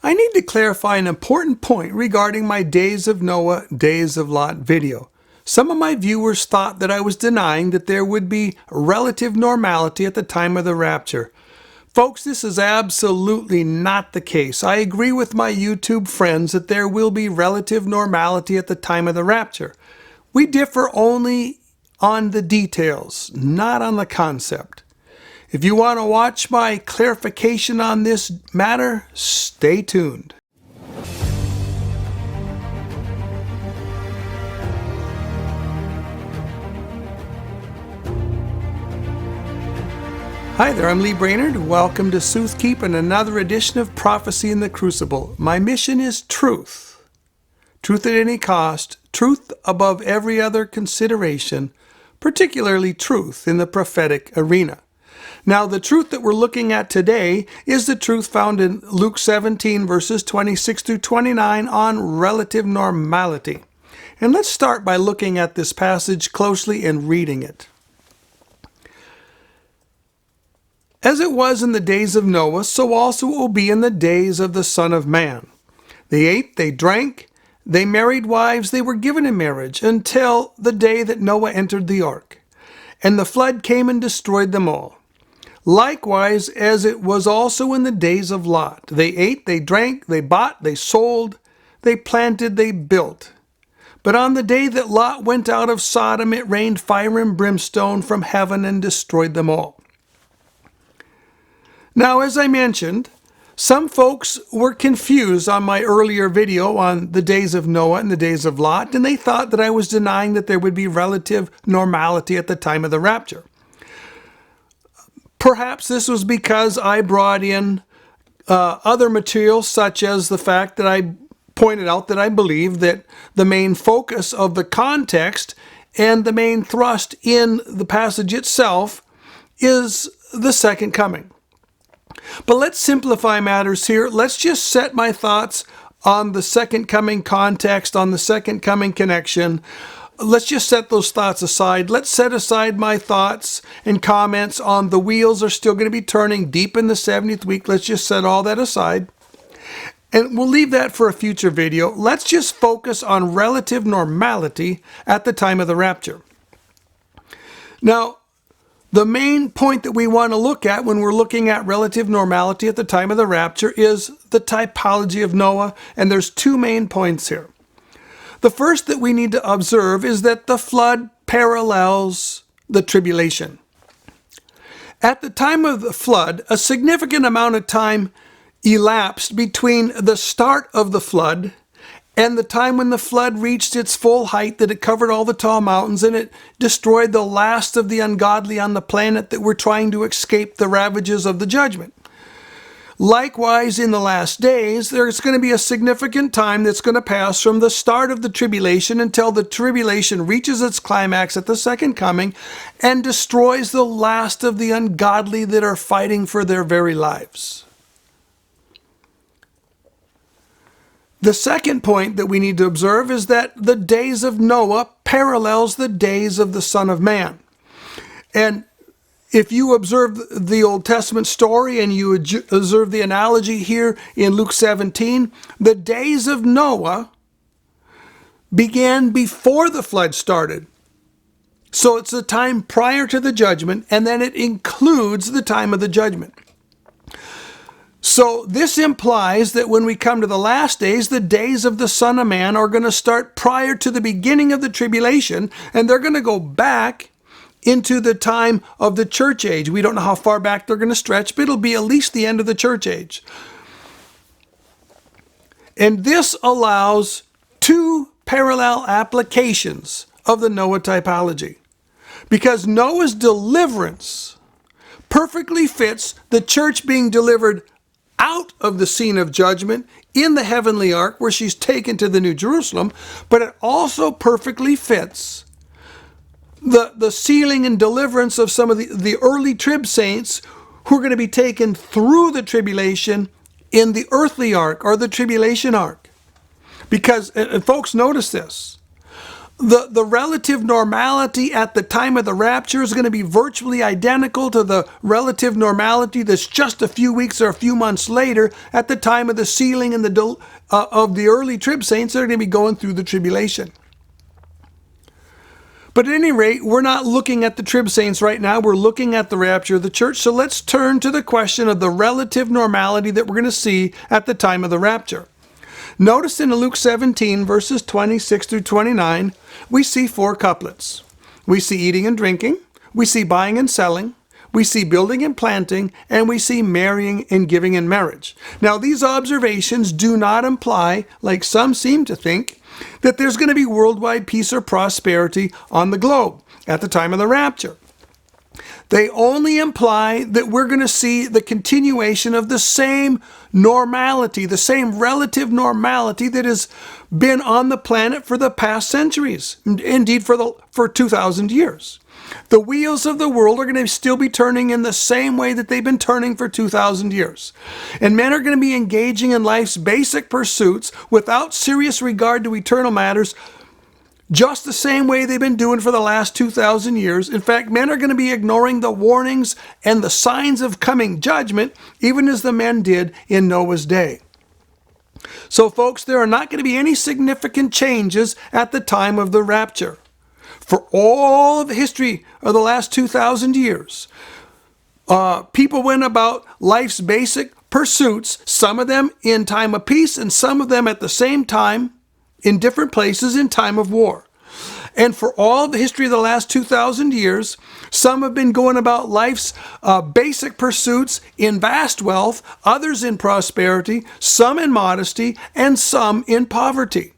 I need to clarify an important point regarding my Days of Noah, Days of Lot video. Some of my viewers thought that I was denying that there would be relative normality at the time of the rapture. Folks, this is absolutely not the case. I agree with my YouTube friends that there will be relative normality at the time of the rapture. We differ only on the details, not on the concept. If you want to watch my clarification on this matter, stay tuned. Hi there, I'm Lee Brainerd. Welcome to Soothkeep and another edition of Prophecy in the Crucible. My mission is truth. Truth at any cost, truth above every other consideration, particularly truth in the prophetic arena. Now, the truth that we're looking at today is the truth found in Luke 17, verses 26 through 29 on relative normality. And let's start by looking at this passage closely and reading it. As it was in the days of Noah, so also it will be in the days of the Son of Man. They ate, they drank, they married wives, they were given in marriage, until the day that Noah entered the ark. And the flood came and destroyed them all. Likewise, as it was also in the days of Lot. They ate, they drank, they bought, they sold, they planted, they built. But on the day that Lot went out of Sodom, it rained fire and brimstone from heaven and destroyed them all. Now, as I mentioned, some folks were confused on my earlier video on the days of Noah and the days of Lot, and they thought that I was denying that there would be relative normality at the time of the rapture. Perhaps this was because I brought in other materials, such as the fact that I pointed out that I believe that the main focus of the context and the main thrust in the passage itself is the second coming. But let's simplify matters here. Let's just set my thoughts on the second coming context, on the second coming connection. Let's just set those thoughts aside. Let's set aside my thoughts and comments on the wheels are still going to be turning deep in the 70th week. Let's just set all that aside. And we'll leave that for a future video. Let's just focus on relative normality at the time of the rapture. Now, the main point that we want to look at when we're looking at relative normality at the time of the rapture is the typology of Noah, and there's two main points here. The first that we need to observe is that the flood parallels the tribulation. At the time of the flood, a significant amount of time elapsed between the start of the flood and the time when the flood reached its full height, that it covered all the tall mountains and it destroyed the last of the ungodly on the planet that were trying to escape the ravages of the judgment. Likewise, in the last days, there's going to be a significant time that's going to pass from the start of the tribulation until the tribulation reaches its climax at the second coming and destroys the last of the ungodly that are fighting for their very lives. The second point that we need to observe is that the days of Noah parallels the days of the Son of Man. And if you observe the Old Testament story and you observe the analogy here in Luke 17, the days of Noah began before the flood started. So it's the time prior to the judgment, and then it includes the time of the judgment. So this implies that when we come to the last days, the days of the Son of Man are going to start prior to the beginning of the tribulation, and they're going to go back into the time of the church age. We don't know how far back they're going to stretch, but it'll be at least the end of the church age. And this allows two parallel applications of the Noah typology, because Noah's deliverance perfectly fits the church being delivered out of the scene of judgment in the heavenly ark where she's taken to the New Jerusalem, but it also perfectly fits the sealing and deliverance of some of the early trib saints who are going to be taken through the tribulation in the earthly ark or the tribulation ark. Because, and folks, notice this, the relative normality at the time of the rapture is going to be virtually identical to the relative normality that's just a few weeks or a few months later at the time of the sealing and of the early trib saints that are going to be going through the tribulation. But at any rate, we're not looking at the trib saints right now. We're looking at the rapture of the church. So let's turn to the question of the relative normality that we're going to see at the time of the rapture. Notice in Luke 17, verses 26 through 29, we see 4 couplets. We see eating and drinking, we see buying and selling, we see building and planting, and we see marrying and giving in marriage. Now, these observations do not imply, like some seem to think, that there's going to be worldwide peace or prosperity on the globe at the time of the rapture. They only imply that we're going to see the continuation of the same normality, the same relative normality that has been on the planet for the past centuries, indeed for 2,000 years. The wheels of the world are going to still be turning in the same way that they've been turning for 2,000 years. And men are going to be engaging in life's basic pursuits without serious regard to eternal matters, just the same way they've been doing for the last 2,000 years. In fact, men are going to be ignoring the warnings and the signs of coming judgment, even as the men did in Noah's day. So, folks, there are not going to be any significant changes at the time of the rapture. For all of the history of the last 2,000 years, people went about life's basic pursuits, some of them in time of peace and some of them at the same time in different places in time of war. And for all the history of the last 2,000 years, some have been going about life's basic pursuits in vast wealth, others in prosperity, some in modesty, and some in poverty.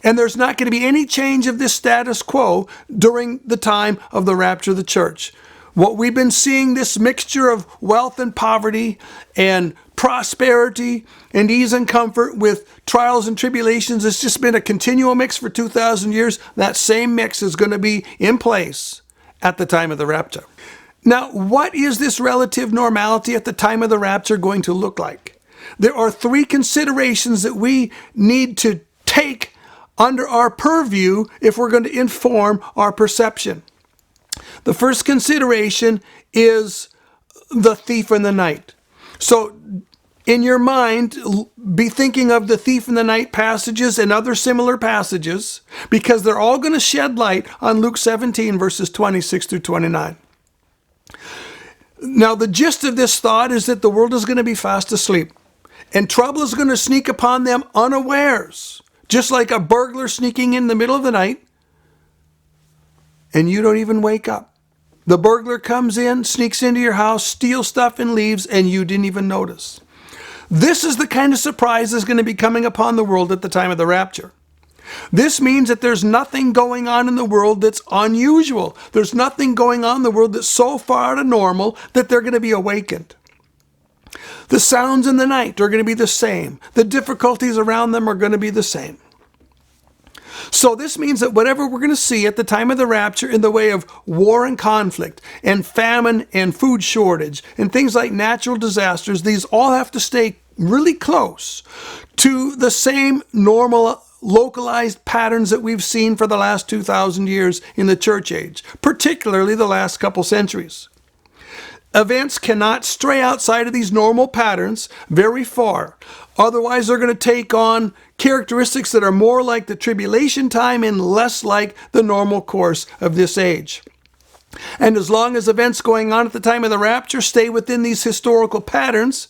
And there's not going to be any change of this status quo during the time of the rapture of the church. What we've been seeing, this mixture of wealth and poverty and prosperity and ease and comfort with trials and tribulations, it's just been a continual mix for 2,000 years. That same mix is going to be in place at the time of the rapture. Now, what is this relative normality at the time of the rapture going to look like? There are 3 considerations that we need to take under our purview if we're going to inform our perception. The first consideration is the thief in the night. So in your mind, be thinking of the thief in the night passages and other similar passages, because they're all going to shed light on Luke 17, verses 26 through 29. Now, the gist of this thought is that the world is going to be fast asleep, and trouble is going to sneak upon them unawares, just like a burglar sneaking in the middle of the night, and you don't even wake up. The burglar comes in, sneaks into your house, steals stuff and leaves, and you didn't even notice. This is the kind of surprise that's going to be coming upon the world at the time of the rapture. This means that there's nothing going on in the world that's unusual. There's nothing going on in the world that's so far out of normal that they're going to be awakened. The sounds in the night are going to be the same. The difficulties around them are going to be the same. So this means that whatever we're going to see at the time of the rapture in the way of war and conflict and famine and food shortage and things like natural disasters, these all have to stay really close to the same normal localized patterns that we've seen for the last 2,000 years in the church age, particularly the last couple centuries. Events cannot stray outside of these normal patterns very far. Otherwise, they're going to take on characteristics that are more like the tribulation time and less like the normal course of this age. And as long as events going on at the time of the rapture stay within these historical patterns,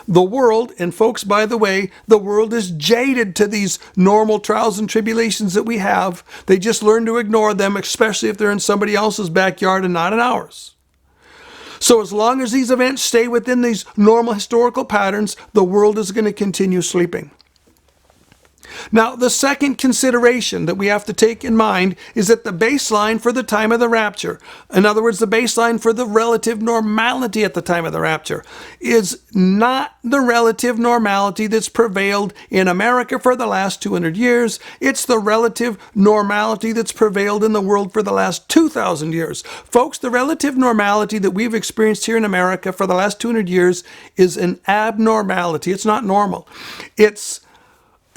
the world, and folks, by the way, the world is jaded to these normal trials and tribulations that we have. They just learn to ignore them, especially if they're in somebody else's backyard and not in ours. So as long as these events stay within these normal historical patterns, the world is going to continue sleeping. Now, the second consideration that we have to take in mind is that the baseline for the time of the rapture, in other words, the baseline for the relative normality at the time of the rapture, is not the relative normality that's prevailed in America for the last 200 years. It's the relative normality that's prevailed in the world for the last 2,000 years. Folks, the relative normality that we've experienced here in America for the last 200 years is an abnormality. It's not normal. It's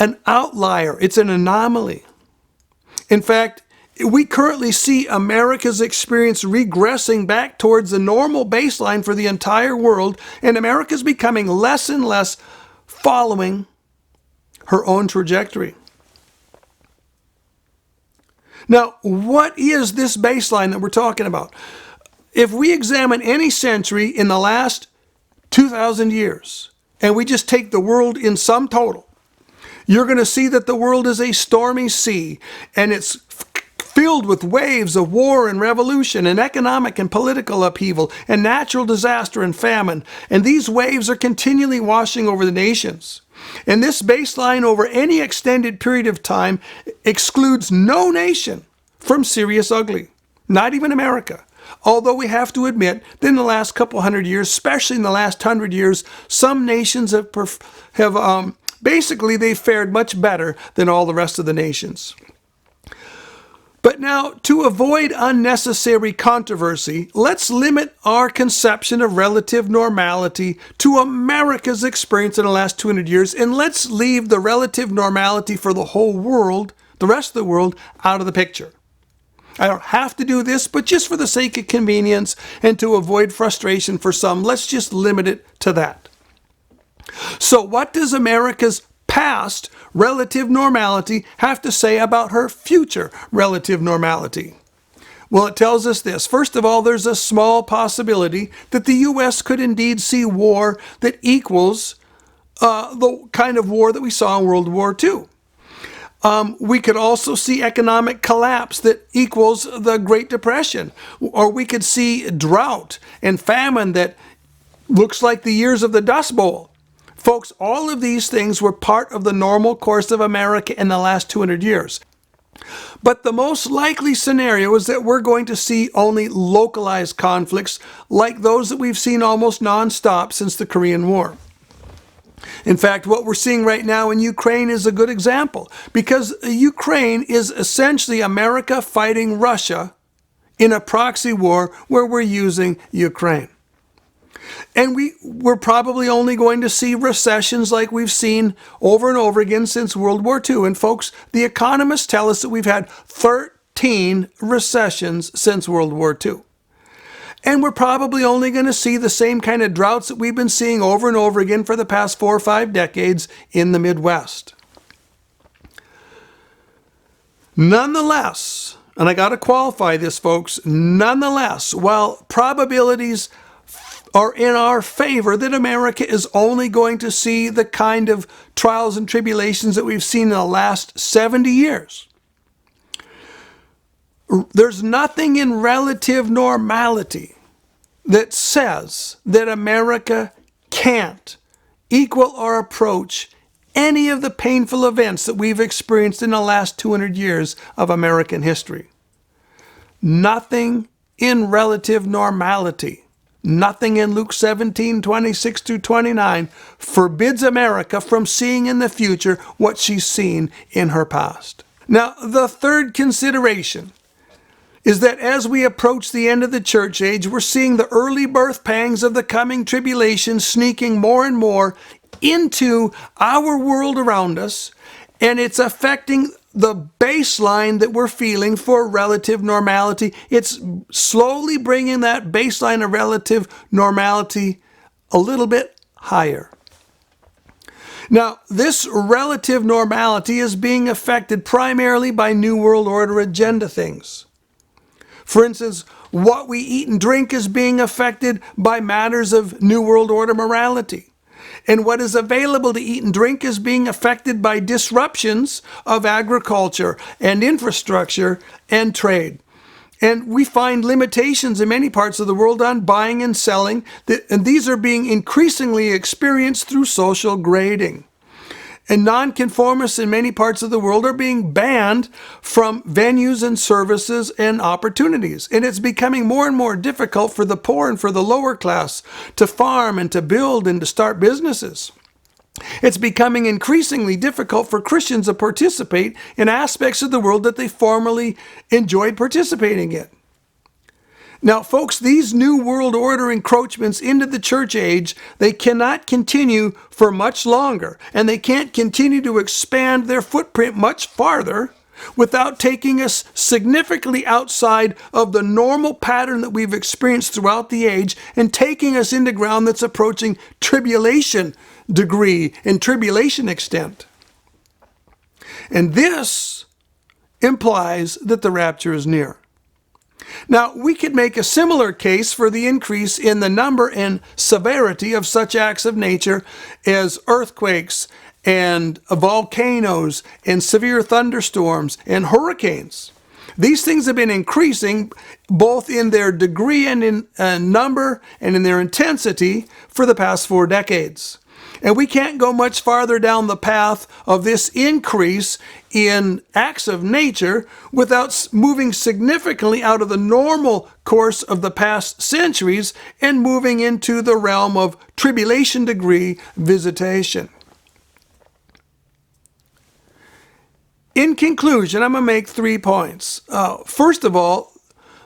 an outlier. It's an anomaly. In fact, we currently see America's experience regressing back towards the normal baseline for the entire world, and America's becoming less and less following her own trajectory. Now, what is this baseline that we're talking about? If we examine any century in the last 2,000 years, and we just take the world in sum total, you're going to see that the world is a stormy sea, and it's filled with waves of war and revolution and economic and political upheaval and natural disaster and famine. And these waves are continually washing over the nations. And this baseline over any extended period of time excludes no nation from serious ugly, not even America. Although we have to admit that in the last couple hundred years, especially in the last 100 years, some nations have basically they've fared much better than all the rest of the nations. But now, to avoid unnecessary controversy, let's limit our conception of relative normality to America's experience in the last 200 years, and let's leave the relative normality for the whole world, the rest of the world, out of the picture. I don't have to do this, but just for the sake of convenience and to avoid frustration for some, let's just limit it to that. So what does America's past relative normality have to say about her future relative normality? Well, it tells us this. First of all, there's a small possibility that the U.S. could indeed see war that equals the kind of war that we saw in World War II. We could also see economic collapse that equals the Great Depression, or we could see drought and famine that looks like the years of the Dust Bowl. Folks, all of these things were part of the normal course of America in the last 200 years. But the most likely scenario is that we're going to see only localized conflicts like those that we've seen almost nonstop since the Korean War. In fact, what we're seeing right now in Ukraine is a good example, because Ukraine is essentially America fighting Russia in a proxy war where we're using Ukraine. And we're probably only going to see recessions like we've seen over and over again since World War II. And folks, the economists tell us that we've had 13 recessions since World War II. And we're probably only going to see the same kind of droughts that we've been seeing over and over again for the past 4 or 5 decades in the Midwest. Nonetheless, and I got to qualify this, folks, nonetheless, while probabilities are in our favor that America is only going to see the kind of trials and tribulations that we've seen in the last 70 years, there's nothing in relative normality that says that America can't equal or approach any of the painful events that we've experienced in the last 200 years of American history. Nothing in relative normality, nothing in Luke 17:26-29 forbids America from seeing in the future what she's seen in her past. Now, the third consideration is that as we approach the end of the church age, we're seeing the early birth pangs of the coming tribulation sneaking more and more into our world around us, and it's affecting the baseline that we're feeling for relative normality. It's slowly bringing that baseline of relative normality a little bit higher. Now, this relative normality is being affected primarily by New World Order agenda things. For instance, what we eat and drink is being affected by matters of New World Order morality. And what is available to eat and drink is being affected by disruptions of agriculture and infrastructure and trade. And we find limitations in many parts of the world on buying and selling, and these are being increasingly experienced through social grading. And nonconformists in many parts of the world are being banned from venues and services and opportunities. And it's becoming more and more difficult for the poor and for the lower class to farm and to build and to start businesses. It's becoming increasingly difficult for Christians to participate in aspects of the world that they formerly enjoyed participating in. Now, folks, these New World Order encroachments into the church age, they cannot continue for much longer, and they can't continue to expand their footprint much farther without taking us significantly outside of the normal pattern that we've experienced throughout the age and taking us into ground that's approaching tribulation degree and tribulation extent. And this implies that the rapture is near. Now, we could make a similar case for the increase in the number and severity of such acts of nature as earthquakes and volcanoes and severe thunderstorms and hurricanes. These things have been increasing both in their degree and in number and in their intensity for the past 4 decades. And we can't go much farther down the path of this increase in acts of nature without moving significantly out of the normal course of the past centuries and moving into the realm of tribulation degree visitation. In conclusion, I'm going to make 3 points. First of all,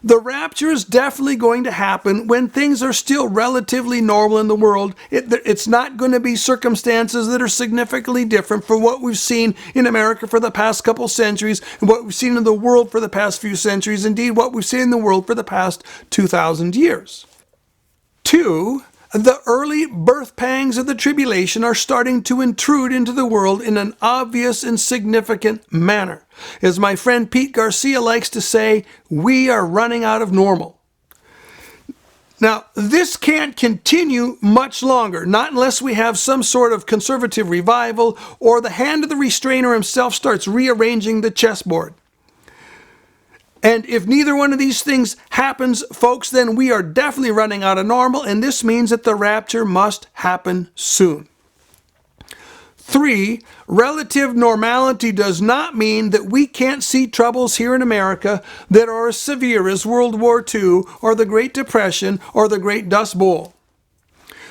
the rapture is definitely going to happen when things are still relatively normal in the world. It's not going to be circumstances that are significantly different from what we've seen in America for the past couple centuries and what we've seen in the world for the past few centuries, indeed what we've seen in the world for the past 2,000 years. 2, the early birth pangs of the tribulation are starting to intrude into the world in an obvious and significant manner. As my friend Pete Garcia likes to say, we are running out of normal. Now, this can't continue much longer, not unless we have some sort of conservative revival or the hand of the restrainer himself starts rearranging the chessboard. And if neither one of these things happens, folks, then we are definitely running out of normal, and this means that the rapture must happen soon. 3, relative normality does not mean that we can't see troubles here in America that are as severe as World War II or the Great Depression or the Great Dust Bowl.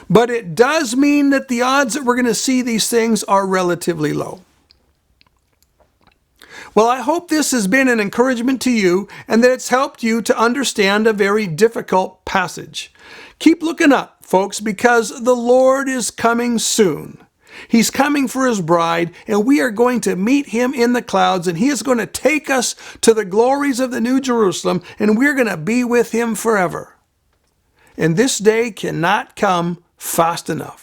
But it does mean that the odds that we're going to see these things are relatively low. Well, I hope this has been an encouragement to you and that it's helped you to understand a very difficult passage. Keep looking up, folks, because the Lord is coming soon. He's coming for his bride, and we are going to meet him in the clouds, and he is going to take us to the glories of the New Jerusalem, and we're going to be with him forever. And this day cannot come fast enough.